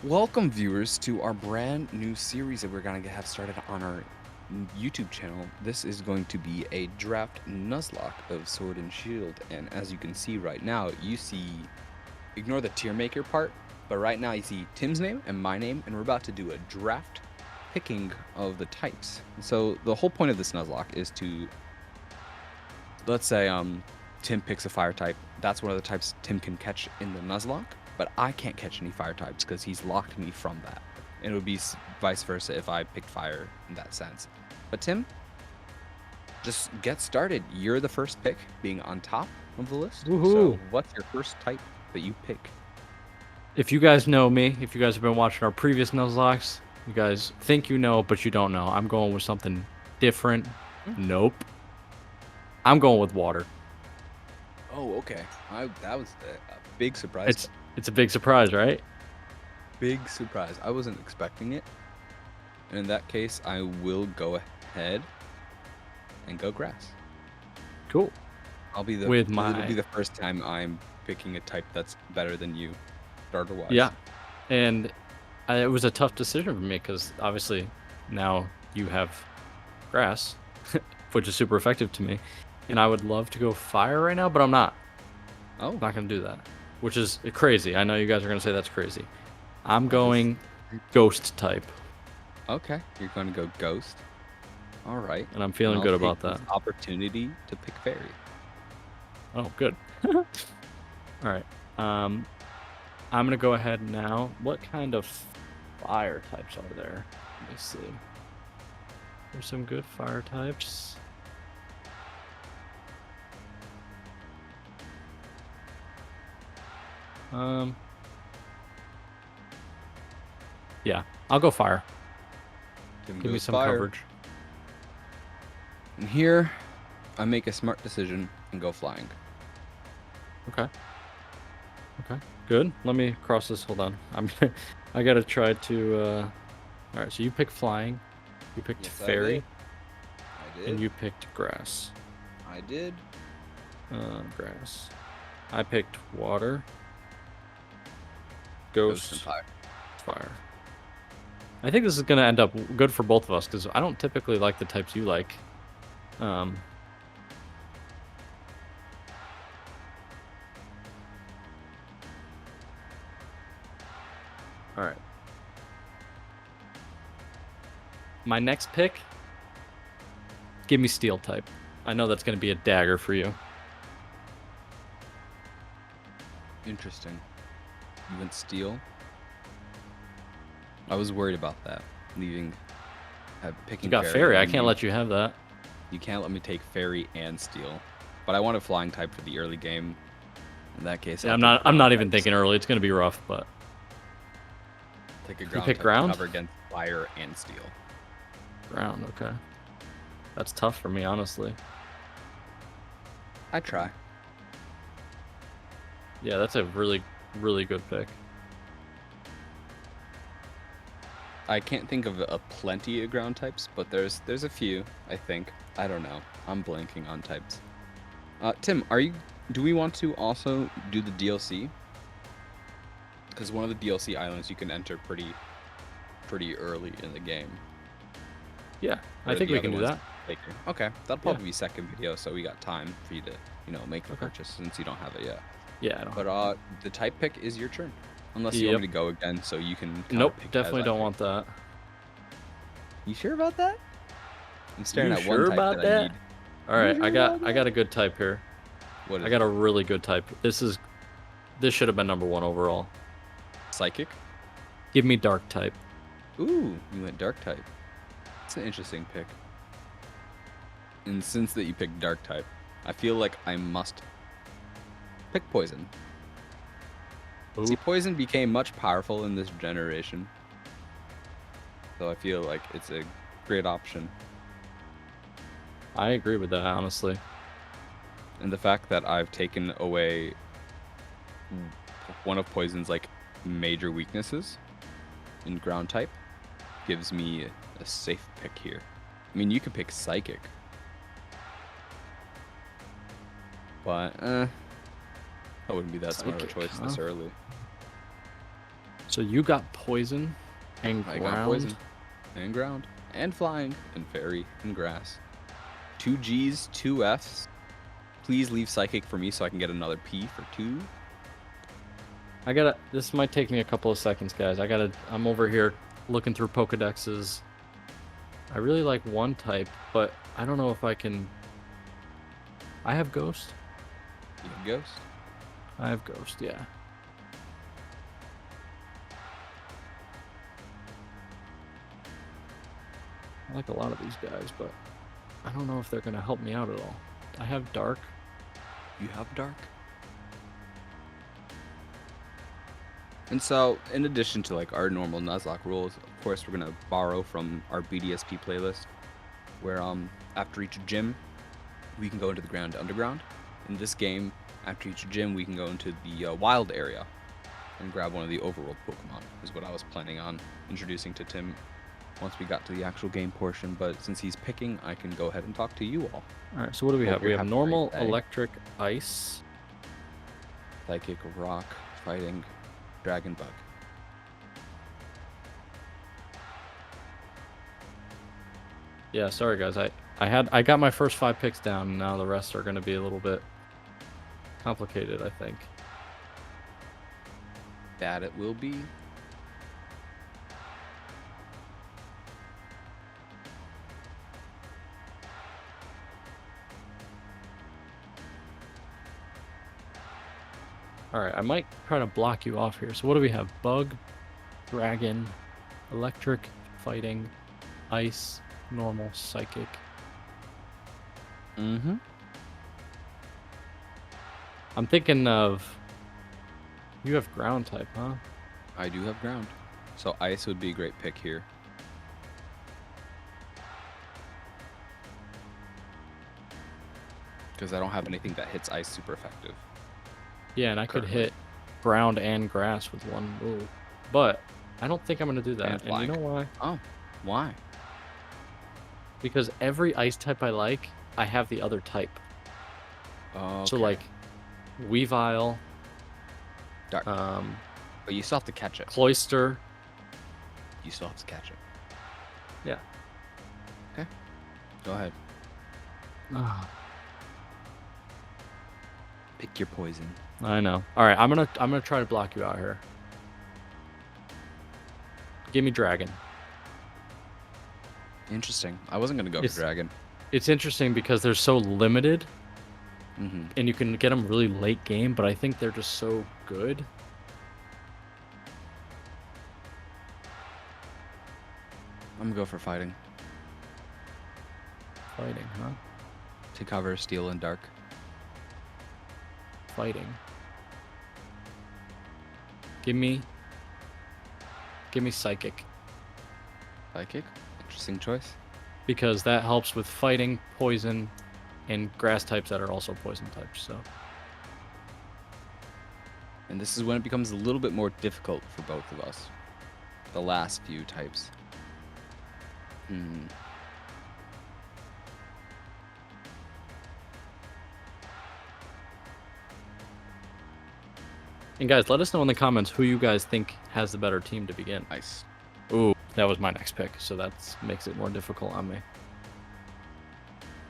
Welcome, viewers, to our brand new series that we're going to have started on our YouTube channel. This is going to be a Draft Nuzlocke of Sword and Shield, and as you can see right now, you see, ignore the tier maker part, but right now you see Tim's name and my name, and we're about to do a draft picking of the types. So the whole point of this Nuzlocke is to, let's say Tim picks a fire type. That's one of the types Tim can catch in the Nuzlocke, but I can't catch any fire types because he's locked me from that. And it would be vice versa if I picked fire in that sense. But Tim, just get started. You're the first pick, being on top of the list. Woohoo. So what's your first type that you pick? If you guys know me, if you guys have been watching our previous Nuzlocks, you guys think you know, but you don't know. I'm going with something different. Nope. I'm going with water. Oh, okay. That was a big surprise. It's a big surprise, right? Big surprise. I wasn't expecting it. And in that case, I will go ahead and go grass. Cool. It'll be the first time I'm picking a type that's better than you, starter-wise. Yeah, and it was a tough decision for me because obviously now you have grass, which is super effective to me, and I would love to go fire right now, but I'm not. Oh, I'm not gonna do that, which is crazy. I know you guys are gonna say that's crazy. I'm going ghost type. Okay, you're going to go ghost. All right. And I'm feeling good about that. Opportunity to pick fairy. Oh, good. All right. I'm gonna go ahead now. What kind of fire types are there? Let me see. There's some good fire types. Yeah, I'll go fire. Give me some coverage. And here, I make a smart decision and go flying. Okay. Okay. Good. Let me cross this. Hold on. I gotta try to. All right. So you picked flying. You picked fairy. I did. And you picked grass. I did. Grass. I picked water. Ghost and fire. Fire. I think this is gonna end up good for both of us because I don't typically like the types you like. All right. My next pick, give me steel type. I know that's going to be a dagger for you. Interesting. You went steel? I was worried about that. Picking you got fairy. I can't let you have that. You can't let me take fairy and steel. But I want a flying type for the early game. In that case, yeah, I'm not even thinking early. It's going to be rough, but take a ground type to cover against fire and steel. Ground, okay. That's tough for me, honestly. I try. Yeah, that's a really, really good pick. I can't think of a plenty of ground types, but there's a few, I think. I don't know. I'm blanking on types. Tim, do we want to also do the DLC? Because one of the DLC islands you can enter pretty early in the game. Yeah, I think we can do that. Later. Okay, that'll probably be second video, so we got time for you to, make the purchase since you don't have it yet. Yeah, I don't. But the type pick is your turn, unless you want me to go again, so you can. Nope, definitely don't want that. You sure about that? I'm staring at one type about that I need. All right, I got a good type here. What is I got a really good type. This should have been #1 overall. Psychic? Give me dark type. Ooh, you went dark type. It's an interesting pick. And since that you picked dark type, I feel like I must pick poison. Ooh. See, poison became much powerful in this generation. So I feel like it's a great option. I agree with that, honestly. And the fact that I've taken away one of poison's major weaknesses in ground type gives me a safe pick here. I mean, you could pick psychic, but that wouldn't be that smart of a choice this early. So you got poison and I ground. got poison and ground and flying and fairy and grass. 2 Gs, 2 Fs. Please leave psychic for me so I can get another P for 2. This might take me a couple of seconds, guys. I'm over here looking through Pokedexes. I really like one type, but I don't know if I can. I have Ghost. You have Ghost? I have Ghost, yeah. I like a lot of these guys, but I don't know if they're going to help me out at all. I have Dark. You have Dark? And so, in addition to like our normal Nuzlocke rules, of course we're gonna borrow from our BDSP playlist, where after each gym, we can go into the ground underground. In this game, after each gym, we can go into the wild area and grab one of the overworld Pokemon. Is what I was planning on introducing to Tim once we got to the actual game portion. But since he's picking, I can go ahead and talk to you all. All right. So what do we have? We have having a normal, great day. electric, ice. Psychic, rock, fighting, dragon bug. Yeah, sorry guys. I got my first 5 picks down, and now the rest are going to be a little bit complicated, I think. That it will be. All right, I might try to block you off here. So what do we have? Bug, dragon, electric, fighting, ice, normal, psychic. Mm-hmm. I'm thinking of... You have ground type, huh? I do have ground. So ice would be a great pick here. Because I don't have anything that hits ice super effective. Yeah, and I could Currently. hit ground and grass with one move. But I don't think I'm going to do that. And you flying. know why? Oh, why? Because every ice type I like, I have the other type. Oh, So like Weavile, Dark. But you still have to catch it. Cloyster. You still have to catch it. Yeah. Okay. Go ahead. Pick your poison. I know. All right, I'm gonna try to block you out here. Give me dragon. Interesting. I wasn't gonna go for dragon. It's interesting because they're so limited, Mm-hmm. and you can get them really late game. But I think they're just so good. I'm gonna go for fighting. Fighting, huh? To cover steel and dark. Fighting. Give me psychic. Psychic. Interesting choice. Because that helps with fighting, poison, and grass types that are also poison types. So. And this is when it becomes a little bit more difficult for both of us. The last few types. And guys, let us know in the comments who you guys think has the better team to begin. Nice. Ooh, that was my next pick, so that makes it more difficult on me.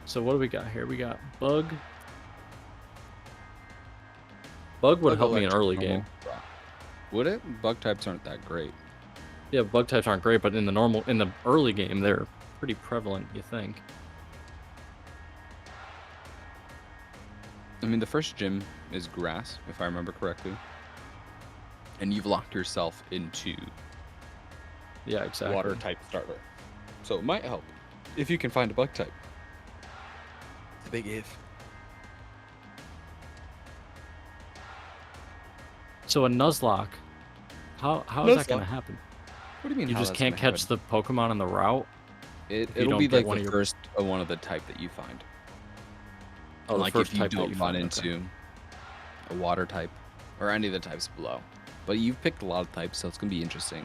So what do we got here? We got Bug. Bug would help me in early game. Would it? Bug types aren't that great. Yeah, bug types aren't great, but in the early game, they're pretty prevalent, you think. I mean, the first gym is grass, if I remember correctly. And you've locked yourself into Yeah, exactly. water type starter. So it might help if you can find a bug type. The big if. So a Nuzlocke, how is that going Nuzlocke? to happen? What do you mean? You how just that's can't gonna catch happen? the Pokemon on the route? It'll don't be get like one the of your- first one of the type that you find. Oh, the Like first if you type that don't you run find, okay. into a water type or any of the types below. But you've picked a lot of types, so it's gonna be interesting.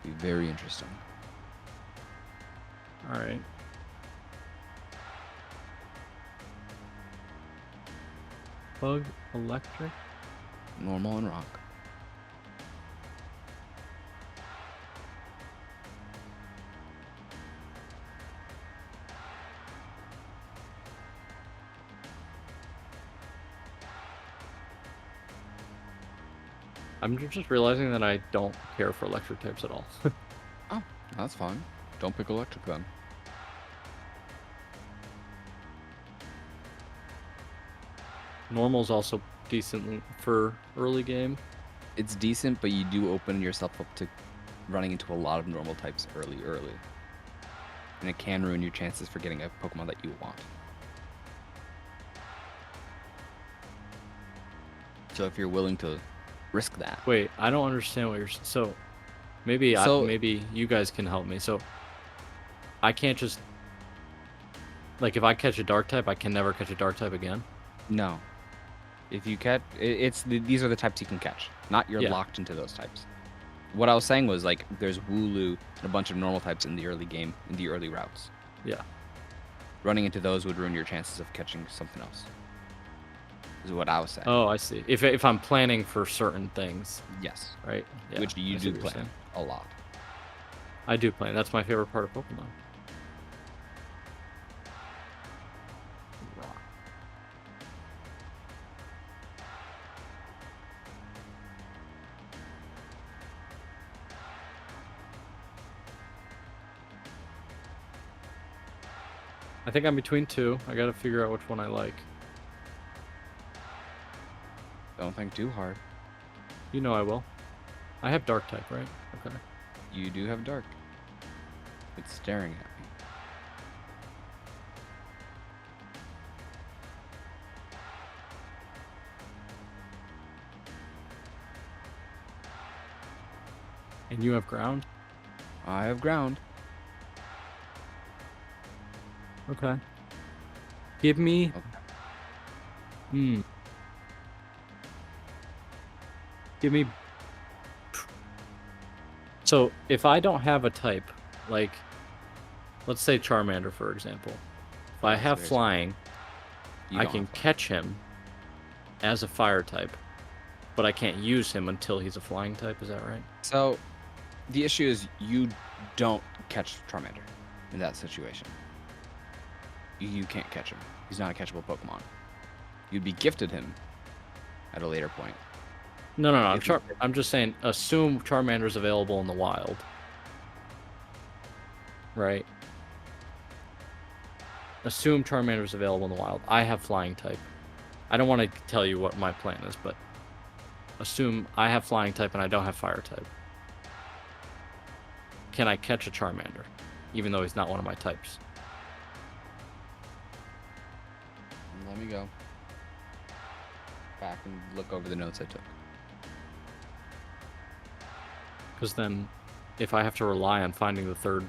Be very interesting. All right. Bug, electric. Normal and rock. I'm just realizing that I don't care for electric types at all. Oh, that's fine. Don't pick electric then. Normal's also decent for early game. It's decent, but you do open yourself up to running into a lot of normal types early. And it can ruin your chances for getting a Pokemon that you want. So if you're willing to risk that. Wait, I don't understand what you're... So, maybe maybe you guys can help me. So, I can't just... Like, if I catch a dark type, I can never catch a dark type again? No. If you catch... these are the types you can catch. Not you're Yeah. locked into those types. What I was saying was, like, there's Wooloo and a bunch of normal types in the early game, in the early routes. Yeah. Running into those would ruin your chances of catching something else. Is what I was saying. Oh, I see. If I'm planning for certain things, Yes. right? Yeah, Which you I see do what you're plan saying. a lot. I do plan. That's my favorite part of Pokemon. Rock. I think I'm between two. I gotta figure out which one I like. Don't think too hard. You know I will. I have dark type, right? Okay. You do have dark. It's staring at me. And you have ground? I have ground. Okay. Give me... Okay. Give me... So, if I don't have a type, like... Let's say Charmander, for example. If I have flying, I can catch him as a fire type, but I can't use him until he's a flying type, is that right? So, the issue is you don't catch Charmander in that situation. You can't catch him. He's not a catchable Pokemon. You'd be gifted him at a later point. No. I'm just saying, assume Charmander's available in the wild. Right? Assume Charmander's available in the wild. I have flying type. I don't want to tell you what my plan is, but assume I have flying type and I don't have fire type. Can I catch a Charmander, even though he's not one of my types? Let me go back and look over the notes I took. Because then, if I have to rely on finding the third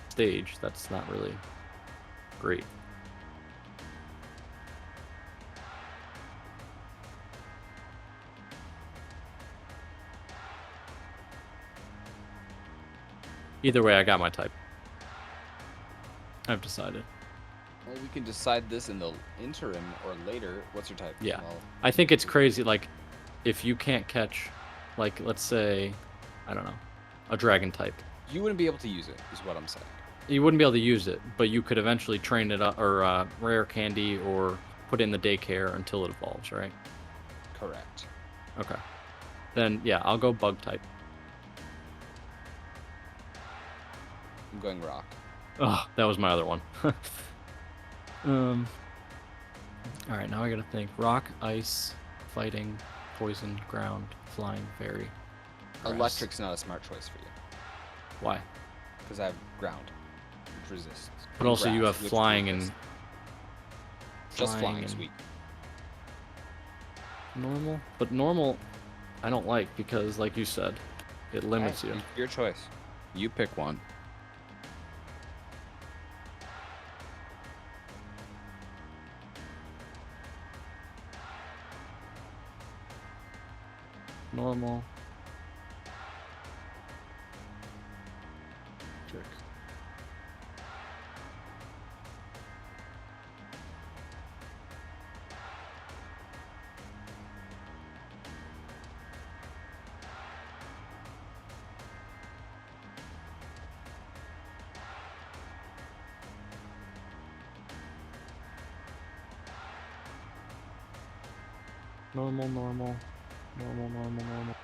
stage, that's not really great. Either way, I got my type. I've decided. Well, we can decide this in the interim or later. What's your type? Yeah. Well, I think it's crazy, like, if you can't catch, like, let's say, I don't know, a dragon type. you wouldn't be able to use it, is what I'm saying. You wouldn't be able to use it, but you could eventually train it up, or rare candy, or put it in the daycare until it evolves, right? Correct. Okay. Then, yeah, I'll go bug type. I'm going rock. Oh, that was my other one. Alright, now I gotta think. Rock, ice, fighting, poison, ground, flying, fairy. Grass. Electric's not a smart choice for you. Why? Because I have ground, which resists. But also you have which flying resists. and... Just flying and is weak. Normal? But normal, I don't like, because, like you said, it limits you. Your choice. You pick one. Normal. Check. Normal, normal. Normal, normal, normal.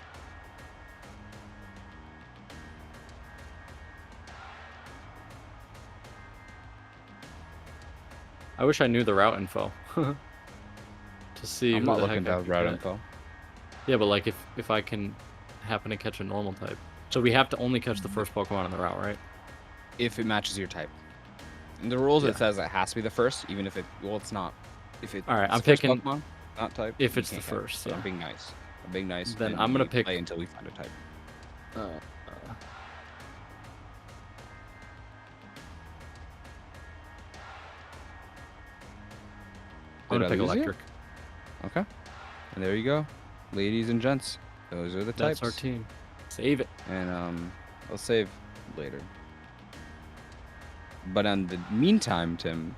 I wish I knew the route info. To see I'm who not the looking heck I to could route get. info. Yeah, but like if I can happen to catch a normal type. So we have to only catch the first Pokemon on the route, right? If it matches your type. In the rules, Yeah. it says it has to be the first, even if it's not. If it's All right, the I'm first picking Pokemon, not type, if you it's the can't catch it. first. But I'm Yeah. being nice. I'm being nice, Then and I'm gonna we pick. play until we find a type. Uh, I'm Did gonna I pick lose you? electric. Okay. And there you go, ladies and gents. Those are the types. That's our team. Save it. And I'll save later. But in the meantime, Tim,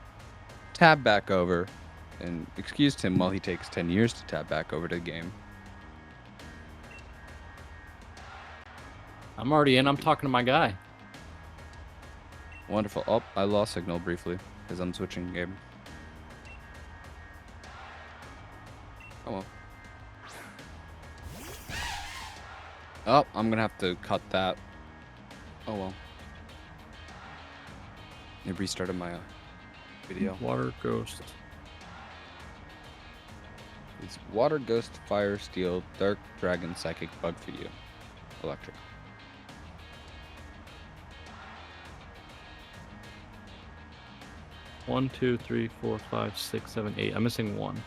tab back over, and excuse Tim while he takes 10 years to tab back over to the game. I'm already in. I'm talking to my guy. Wonderful. Oh, I lost signal briefly because I'm switching game. Oh well. Oh, I'm gonna have to cut that. Oh well. It restarted my video. Water ghost. It's Water, Ghost, Fire, Steel, Dark, Dragon, Psychic, Bug for you. Electric. One, 2, 3, 4, 5, 6, 7, 8. I'm missing one.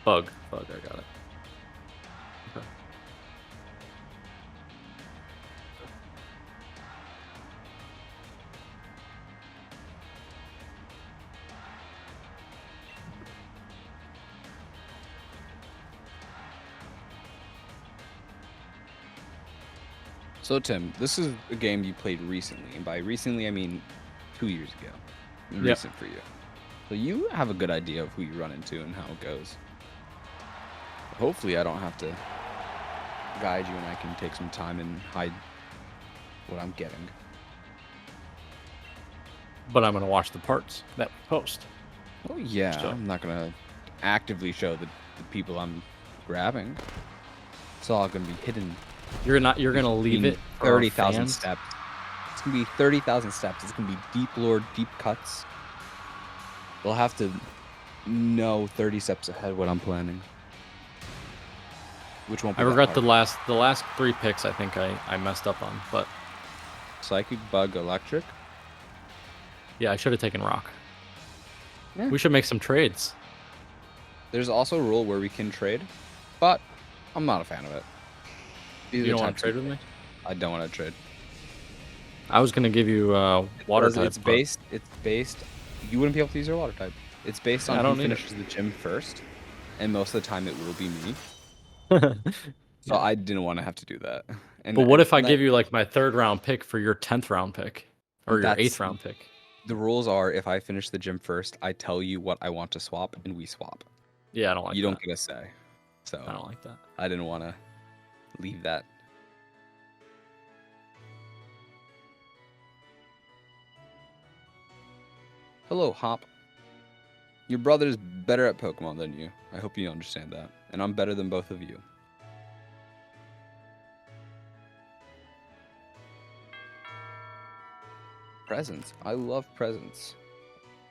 Bug. Bug. I got it. Okay. So Tim, this is a game you played recently, and by recently I mean 2 years ago. Recent for you. So you have a good idea of who you run into and how it goes. Hopefully I don't have to guide you and I can take some time and hide what I'm getting. But I'm gonna watch the parts that we post. Oh yeah, So- I'm not gonna actively show the people I'm grabbing. It's all gonna be hidden. You're gonna leave it for our 30,000 fans? steps. It's gonna be 30,000 steps. It's gonna be deep lore, deep cuts. They'll have to know 30 steps ahead what I'm planning. Which won't be I that regret hard. the last 3 picks. I think I messed up on, but Psychic, Bug, Electric. yeah, I should have taken rock. Yeah. We should make some trades. There's also a rule where we can trade, but I'm not a fan of it. You don't want to trade with me? I don't want to trade. I was gonna give you water Because type. It's based. You wouldn't be able to use your water type. It's based on I who don't need it. finishes the gym first, and most of the time it will be me. But So I didn't want to have to do that. And what if I that- give you like my 3rd round pick for your 10th round pick, or your That's- 8th round pick? The rules are if I finish the gym first, I tell you what I want to swap, and we swap. Yeah, I don't like You that. don't get a say. So I don't like that. I didn't want to leave that. Hello, Hop. Your brother's better at Pokemon than you. I hope you understand that. And I'm better than both of you. Presents. I love presents.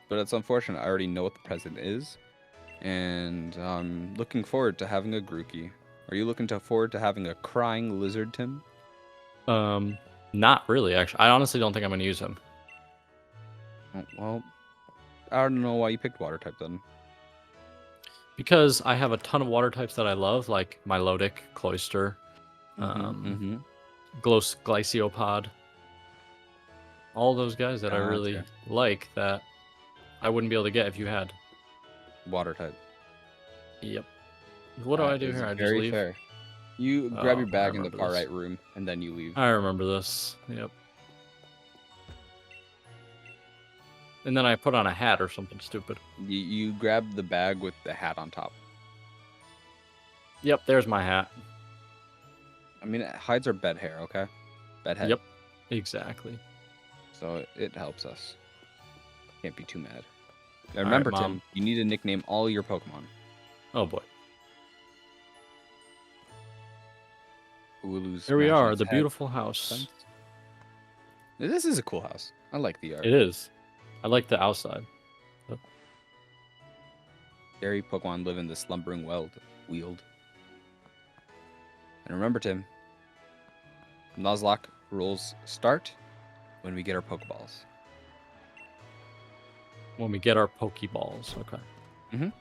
But it's unfortunate. I already know what the present is. And I'm looking forward to having a Grookey. Are you looking forward to having a crying lizard, Tim? Not really. Actually, I honestly don't think I'm gonna use him. Oh, well, I don't know why you picked water type then. Because I have a ton of water types that I love, like Milotic, Cloyster, Glyciopod. All those guys that I really Gotcha. like that I wouldn't be able to get if you had. Water type. Yep. What do I do Is here? I just very leave? fair. You grab your Oh, I bag in the remember far this. right room, and then you leave. I remember this. Yep. And then I put on a hat or something stupid. You grab the bag with the hat on top. Yep, there's my hat. I mean, hides are bed hair, okay? Bed head. Yep, exactly. So it helps us. Can't be too mad. Now remember, Mom. Tim, you need to nickname all your Pokemon. Oh boy. Ulu's Here we smashing are, its the head. beautiful house. Fence. This is a cool house. I like the art. It is. I like the outside. Scary Pokemon live in the slumbering wield. And remember, Tim, Nuzlocke rules start when we get our Pokeballs. When we get our Pokeballs, okay.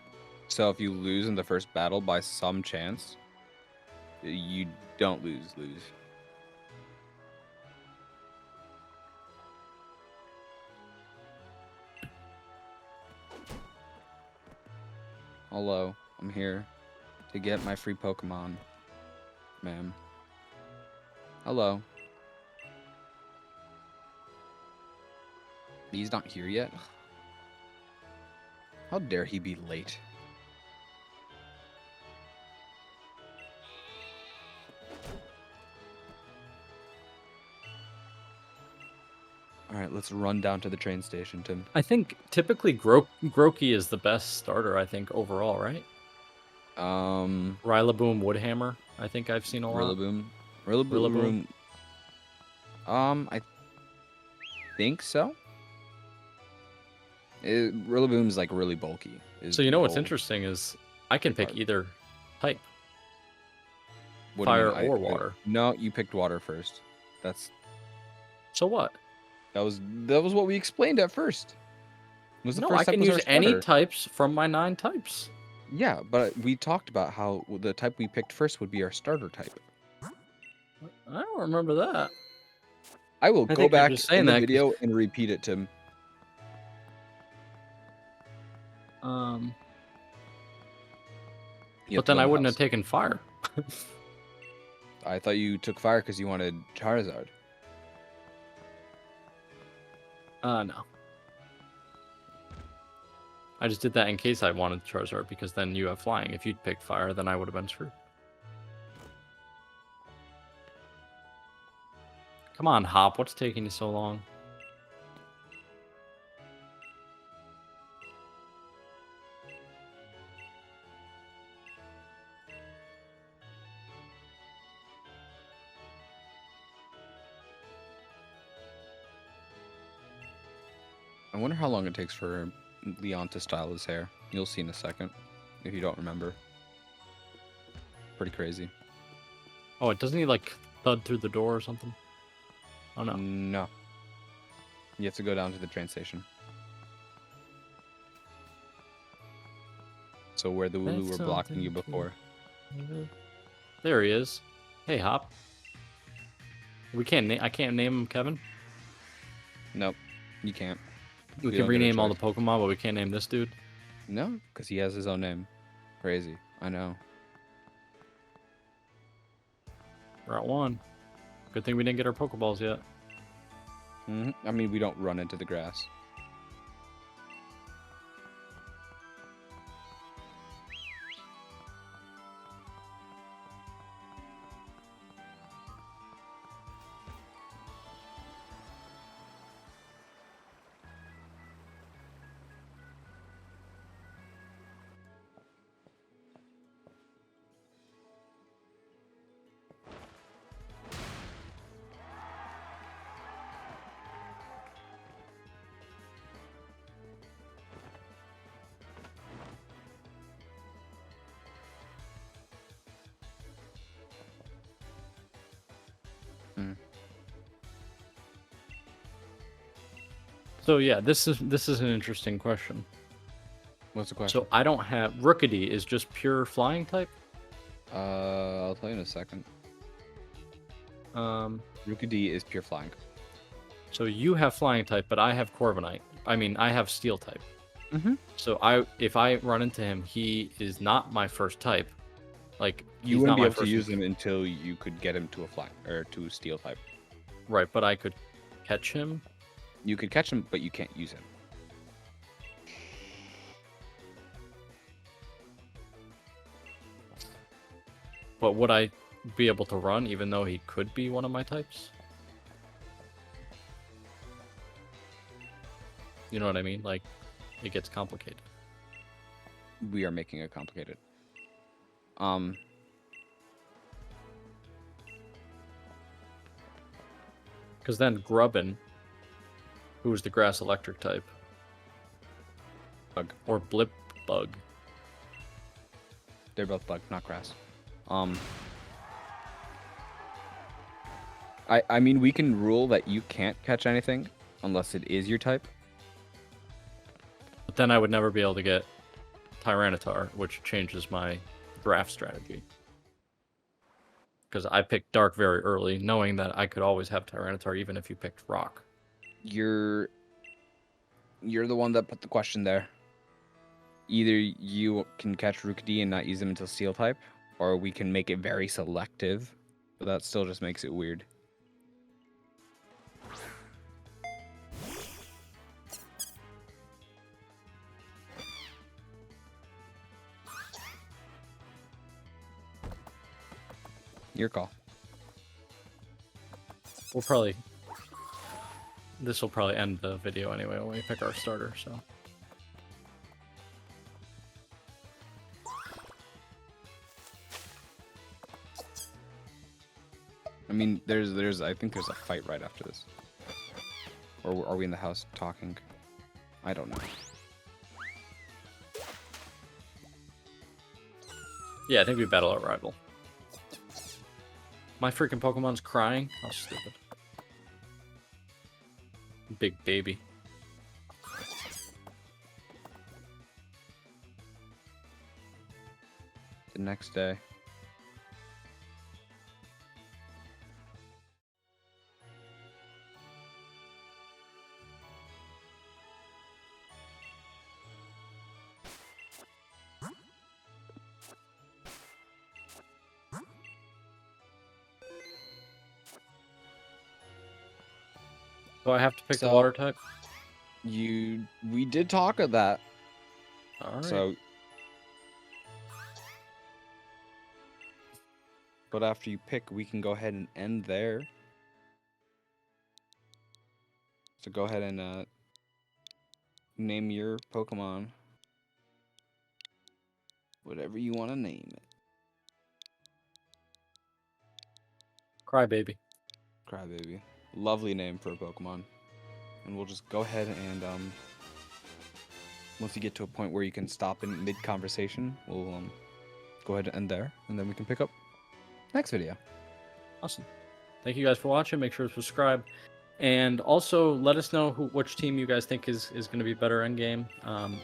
So if you lose in the first battle by some chance, you don't lose. Hello, I'm here to get my free Pokemon, ma'am. Hello. He's not here yet? How dare he be late? Alright, let's run down to the train station, Tim. I think typically Grookey is the best starter, I think, overall, right? Rillaboom, Woodhammer, I think I've seen a lot. Rillaboom. I think so. Rillaboom's like really bulky. So you know what's interesting is I can pick either type, What do you fire mean? or water. No, you picked water first. So what? That was what we explained at first. Was the No, first I step can was use our any starter. types from my 9 types. Yeah, but we talked about how the type we picked first would be our starter type. I don't remember that. I will I go think you're back just saying in the that 'cause- video and repeat it, Tim. You have But to then go I in the wouldn't house. have taken fire. I thought you took fire because you wanted Charizard. No. I just did that in case I wanted Charizard, because then you have flying. If you'd picked fire, then I would have been screwed. Come on, Hop. What's taking you so long? I wonder how long it takes for Leon to style his hair. You'll see in a second, if you don't remember. Pretty crazy. Oh, doesn't he like thud through the door or something? Oh no. No. You have to go down to the train station. So where the Wooloo That's were blocking something you to- before. There he is. Hey, Hop. We can't. I can't name him Kevin. Nope, you can't. We You can don't get a rename all the choice. Pokemon, but we can't name this dude. No, because he has his own name. Crazy. I know. Route 1. Good thing we didn't get our Pokeballs yet. I mean, we don't run into the grass. So yeah, this is an interesting question. What's the question? So I don't have Rookity is just pure flying type. I'll tell you in a second. Rookidee is pure flying. So you have flying type, but I have Corviknight. I mean, I have steel type. So if I run into him, he is not my first type. Like You he's wouldn't not be my able to first use him until you could get him to a flying or to a steel type. Right, but I could catch him. You could catch him, but you can't use him. But would I be able to run even though he could be one of my types? You know what I mean? Like, it gets complicated. We are making it complicated. Because then Grubbin, who is the grass electric type, Bug. or Blip Bug. They're both bug, not grass. I mean, we can rule that you can't catch anything unless it is your type. But then I would never be able to get Tyranitar, which changes my draft strategy. Because I picked Dark very early, knowing that I could always have Tyranitar even if you picked Rock. You're the one that put the question there. Either you can catch Rookidee and not use them until Steel type, or we can make it very selective, but that still just makes it weird. Your call. We'll probably... This will probably end the video anyway when we pick our starter, so... I mean, I think there's a fight right after this. Or are we in the house talking? I don't know. Yeah, I think we battle our rival. My freaking Pokemon's crying? How stupid. Big baby. The next day. Do I have to pick the So- water type? We did talk of that. Alright. So, but after you pick, we can go ahead and end there. So go ahead and name your Pokemon whatever you want to name it. Crybaby. Crybaby. Lovely name for a Pokemon. And we'll just go ahead and once you get to a point where you can stop in mid-conversation, we'll go ahead and end there, and then we can pick up next video. Awesome. Thank you guys for watching. Make sure to subscribe. And also let us know which team you guys think is going to be better endgame,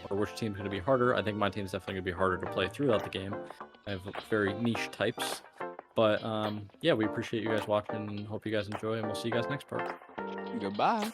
or which team's going to be harder. I think my team's definitely going to be harder to play throughout the game. I have very niche types. But yeah, we appreciate you guys watching and hope you guys enjoy, and we'll see you guys next part. Goodbye.